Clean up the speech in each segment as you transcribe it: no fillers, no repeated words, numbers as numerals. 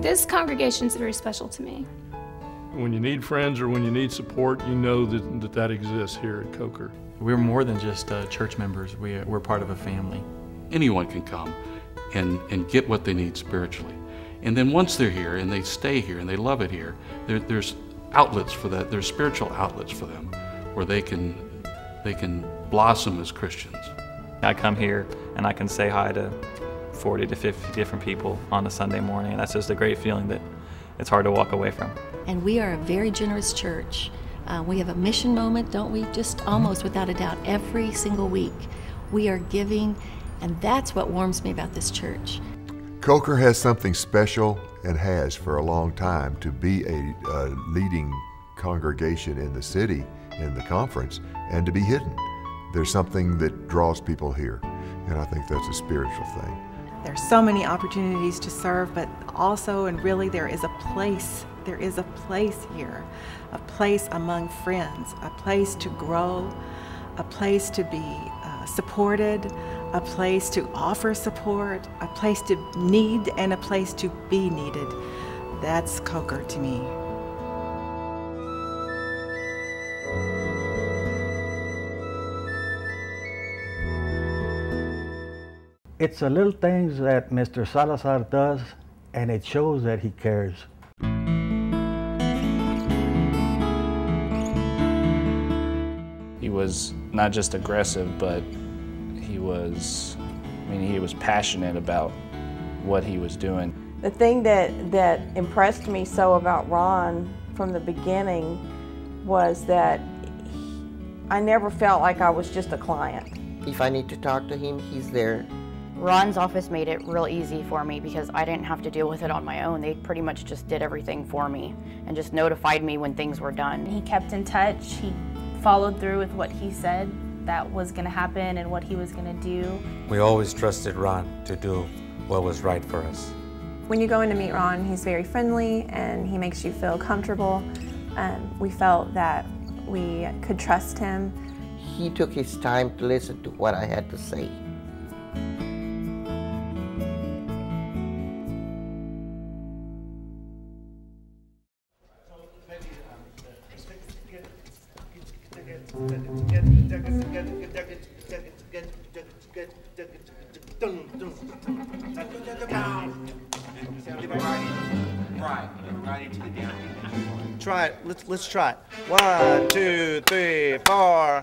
This congregation is very special to me. When you need friends or when you need support, you know that exists here at Coker. We're more than just church members. We're part of a family. Anyone can come and get what they need spiritually. And then once they're here and they stay here and they love it here, there's outlets for that. There's spiritual outlets for them where they can blossom as Christians. I come here and I can say hi to 40 to 50 different people on a Sunday morning, and that's just a great feeling that it's hard to walk away from. And we are a very generous church. We have a mission moment, don't we? Just almost without a doubt, every single week. We are giving, and that's what warms me about this church. Coker has something special and has for a long time to be a leading congregation in the city, in the conference, and to be hidden. There's something that draws people here, and I think that's a spiritual thing. There's so many opportunities to serve, but also and really there is a place. There is a place here, a place among friends, a place to grow, a place to be supported, a place to offer support, a place to need, and a place to be needed. That's Coker to me. It's the little things that Mr. Salazar does, and it shows that he cares. He was not just aggressive, but he was passionate about what he was doing. The thing that impressed me so about Ron from the beginning was that I never felt like I was just a client. If I need to talk to him, he's there. Ron's office made it real easy for me because I didn't have to deal with it on my own. They pretty much just did everything for me and just notified me when things were done. He kept in touch. He followed through with what he said that was going to happen and what he was going to do. We always trusted Ron to do what was right for us. When you go in to meet Ron, he's very friendly and he makes you feel comfortable. We felt that we could trust him. He took his time to listen to what I had to say. Try it. Let's try it. 1, 2, 3, 4.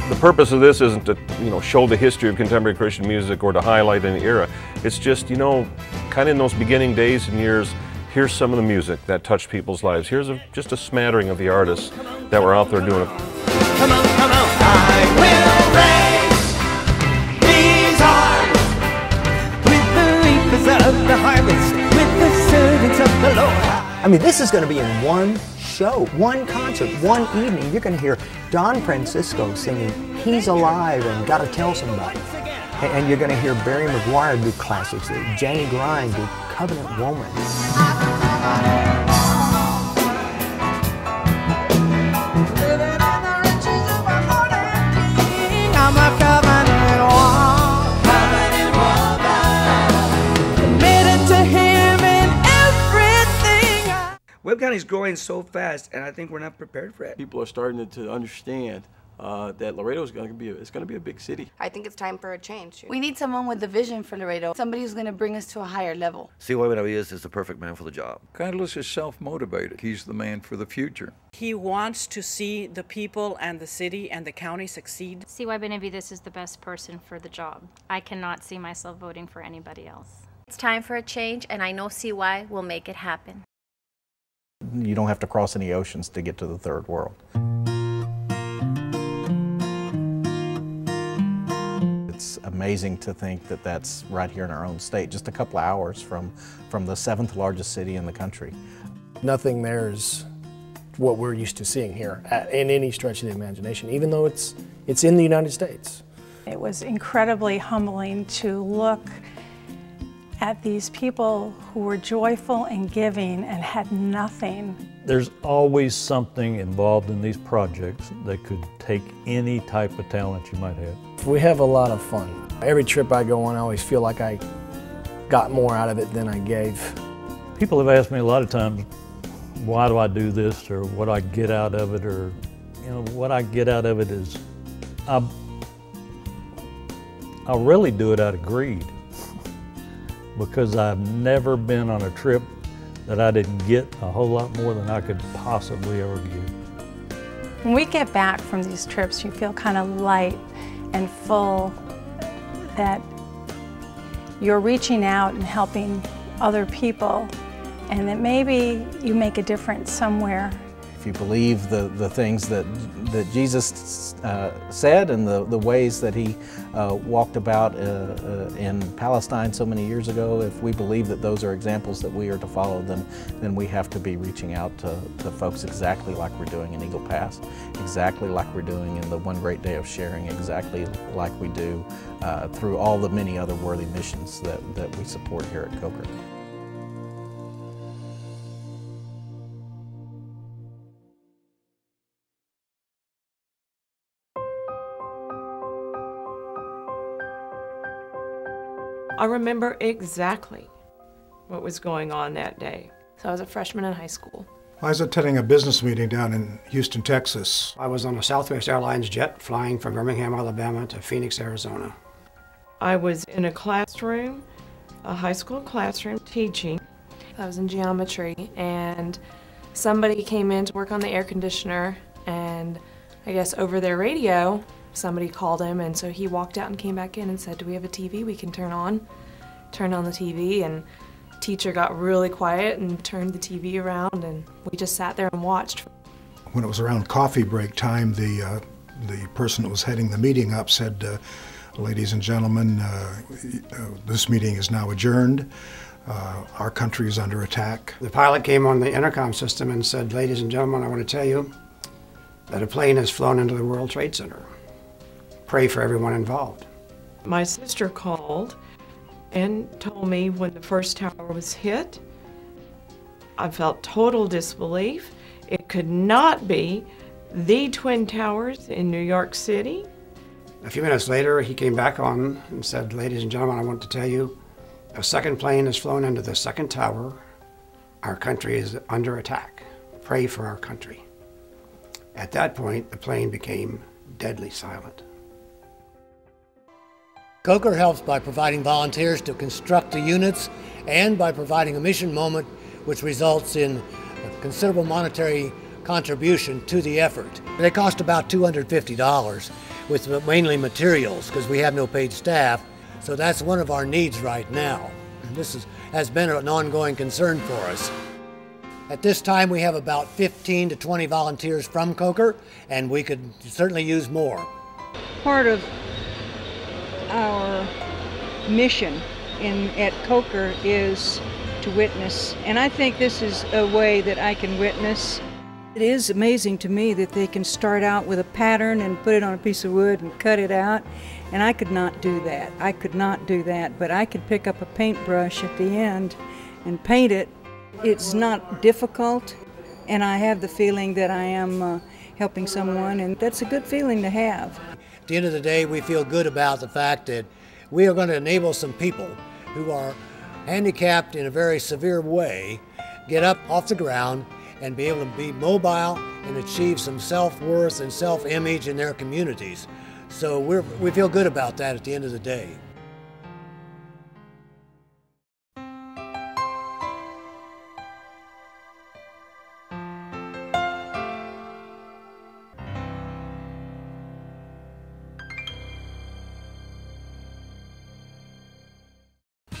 The purpose of this isn't to, show the history of contemporary Christian music or to highlight any era. It's just, kind of in those beginning days and years, here's some of the music that touched people's lives. Here's just a smattering of the artists that were out there doing it. Come on, come on. I will raise these arms with the reapers of the harvest, with the servants of the Lord. I mean, this is going to be in one show, one concert, one evening. You're going to hear Don Francisco singing He's Alive and Gotta Tell Somebody. And you're going to hear Barry McGuire do classics, Jenny Grind do Covenant Woman. Webb County is growing so fast, and I think we're not prepared for it. People are starting to understand that Laredo is going to be a big city. I think it's time for a change. We need someone with a vision for Laredo, somebody who's going to bring us to a higher level. C.Y. Benavides is the perfect man for the job. Carlos is self-motivated. He's the man for the future. He wants to see the people and the city and the county succeed. C.Y. Benavides is the best person for the job. I cannot see myself voting for anybody else. It's time for a change, and I know CY will make it happen. You don't have to cross any oceans to get to the third world. It's amazing to think that that's right here in our own state, just a couple of hours from the 7th largest city in the country. Nothing there is what we're used to seeing here in any stretch of the imagination, even though it's in the United States. It was incredibly humbling to look at these people who were joyful and giving and had nothing. There's always something involved in these projects that could take any type of talent you might have. We have a lot of fun. Every trip I go on, I always feel like I got more out of it than I gave. People have asked me a lot of times, why do I do this, or what I get out of it, or what I get out of it is I really do it out of greed because I've never been on a trip that I didn't get a whole lot more than I could possibly ever get. When we get back from these trips, you feel kind of light and full, that you're reaching out and helping other people, and that maybe you make a difference somewhere. If you believe the things that Jesus said and the ways that he walked about in Palestine so many years ago, if we believe that those are examples that we are to follow, then we have to be reaching out to folks exactly like we're doing in Eagle Pass, exactly like we're doing in the One Great Day of Sharing, exactly like we do through all the many other worthy missions that we support here at Coker. I remember exactly what was going on that day. So I was a freshman in high school. I was attending a business meeting down in Houston, Texas. I was on a Southwest Airlines jet flying from Birmingham, Alabama to Phoenix, Arizona. I was in a classroom, a high school classroom, teaching. I was in geometry, and somebody came in to work on the air conditioner, and I guess over their radio, somebody called him, and so he walked out and came back in and said, "Do we have a TV we can turn on?" Turned on the TV, and teacher got really quiet and turned the TV around, and we just sat there and watched. When it was around coffee break time, the person that was heading the meeting up said, "Ladies and gentlemen, this meeting is now adjourned. Our country is under attack." The pilot came on the intercom system and said, "Ladies and gentlemen, I want to tell you that a plane has flown into the World Trade Center. Pray for everyone involved." My sister called and told me when the first tower was hit. I felt total disbelief. It could not be the Twin Towers in New York City. A few minutes later, he came back on and said, "Ladies and gentlemen, I want to tell you, a second plane has flown into the second tower. Our country is under attack. Pray for our country." At that point, the plane became deadly silent. Coker helps by providing volunteers to construct the units and by providing a mission moment which results in a considerable monetary contribution to the effort. They cost about $250 with mainly materials because we have no paid staff, so that's one of our needs right now. This has been an ongoing concern for us. At this time we have about 15 to 20 volunteers from Coker, and we could certainly use more. Part of our mission at Coker is to witness, and I think this is a way that I can witness. It is amazing to me that they can start out with a pattern and put it on a piece of wood and cut it out, and I could not do that. I could not do that, but I could pick up a paintbrush at the end and paint it. It's not difficult, and I have the feeling that I am helping someone, and that's a good feeling to have. At the end of the day, we feel good about the fact that we are going to enable some people who are handicapped in a very severe way get up off the ground and be able to be mobile and achieve some self-worth and self-image in their communities. So we feel good about that at the end of the day.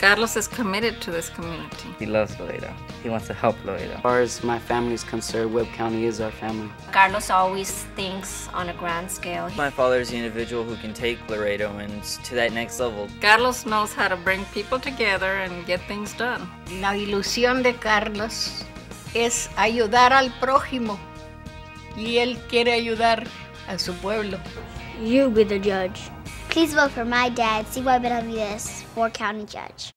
Carlos is committed to this community. He loves Laredo. He wants to help Laredo. As far as my family is concerned, Webb County is our family. Carlos always thinks on a grand scale. My father is the individual who can take Laredoans to that next level. Carlos knows how to bring people together and get things done. La ilusión de Carlos es ayudar al prójimo, y él quiere ayudar a su pueblo. You be the judge. Please vote for my dad, C.Y. Benavides, for county judge.